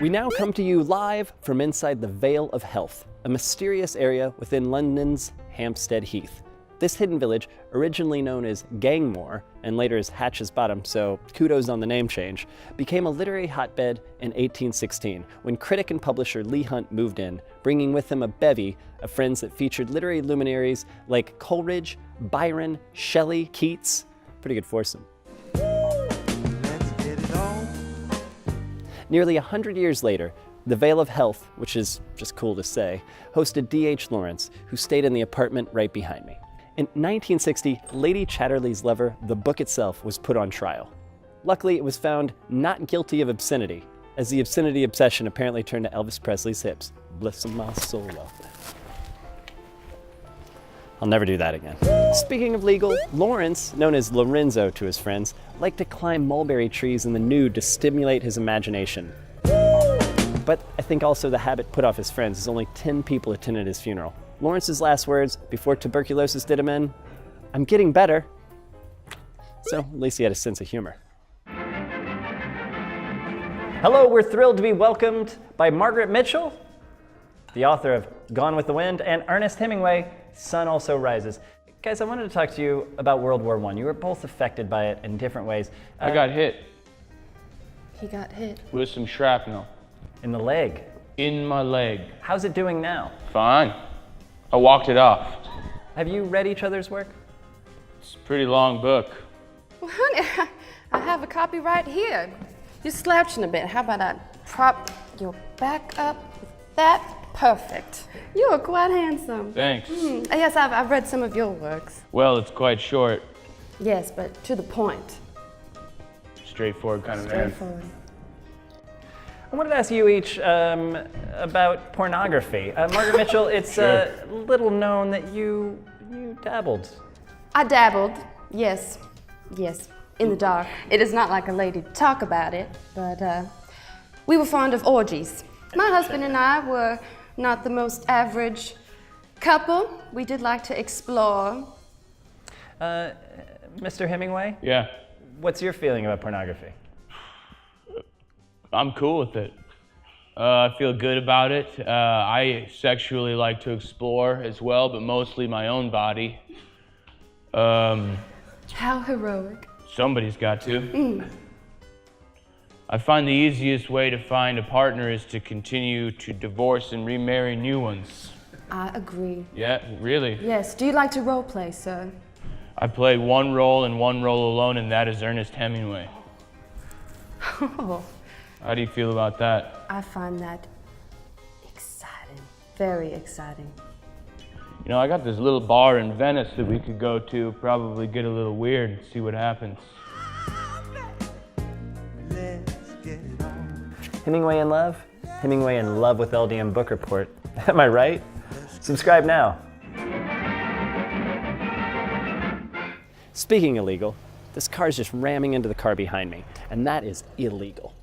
We now come to you live from inside the Vale of Health, a mysterious area within London's Hampstead Heath. This hidden village, originally known as Gangmore and later as Hatch's Bottom, so kudos on the name change, became a literary hotbed in 1816 when critic and publisher Leigh Hunt moved in, bringing with him a bevy of friends that featured literary luminaries like Coleridge, Byron, Shelley, Keats. Pretty good foursome. Nearly 100 years later, the Vale of Health, which is just cool to say, hosted D.H. Lawrence, who stayed in the apartment right behind me. In 1960, Lady Chatterley's lover, the book itself, was put on trial. Luckily, it was found not guilty of obscenity, as the obscenity obsession apparently turned to Elvis Presley's hips. Bless my soul up. I'll never do that again. Speaking of legal, Lawrence, known as Lorenzo to his friends, liked to climb mulberry trees in the nude to stimulate his imagination. But I think also the habit put off his friends, as only 10 people attended his funeral. Lawrence's last words, before tuberculosis did him in, "I'm getting better." So at least he had a sense of humor. Hello, we're thrilled to be welcomed by Margaret Mitchell, the author of Gone with the Wind, and Ernest Hemingway, Sun Also Rises. Guys, I wanted to talk to you about World War I. You were both affected by it in different ways. I got hit. He got hit. With some shrapnel. In the leg. In my leg. How's it doing now? Fine. I walked it off. Have you read each other's work? It's a pretty long book. Well, honey, I have a copy right here. You're slouching a bit. How about I prop your back up with that? Perfect. You are quite handsome. Thanks. Yes, I've read some of your works. Well, it's quite short. Yes, but to the point. Straightforward kind of man. Straightforward. I wanted to ask you each about pornography. Margaret Mitchell, it's Sure. little known that you dabbled. I dabbled, yes, in the dark. It is not like a lady to talk about it, but we were fond of orgies. My husband and I were not the most average couple. We did like to explore. Mr. Hemingway, Yeah. what's your feeling about pornography? I'm cool with it. I feel good about it. I sexually like to explore as well, but mostly my own body. How heroic. Somebody's got to. I find the easiest way to find a partner is to continue to divorce and remarry new ones. I agree. Yeah, really. Yes, do you like to role play, sir? I play one role and one role alone, and that is Ernest Hemingway. Oh, How do you feel about that? I find that exciting, very exciting. You know, I got this little bar in Venice that we could go to, probably get a little weird and see what happens. Hemingway in love? Hemingway in love with LDM Book Report. Am I right? Subscribe now. Speaking illegal, this car's just ramming into the car behind me, and that is illegal.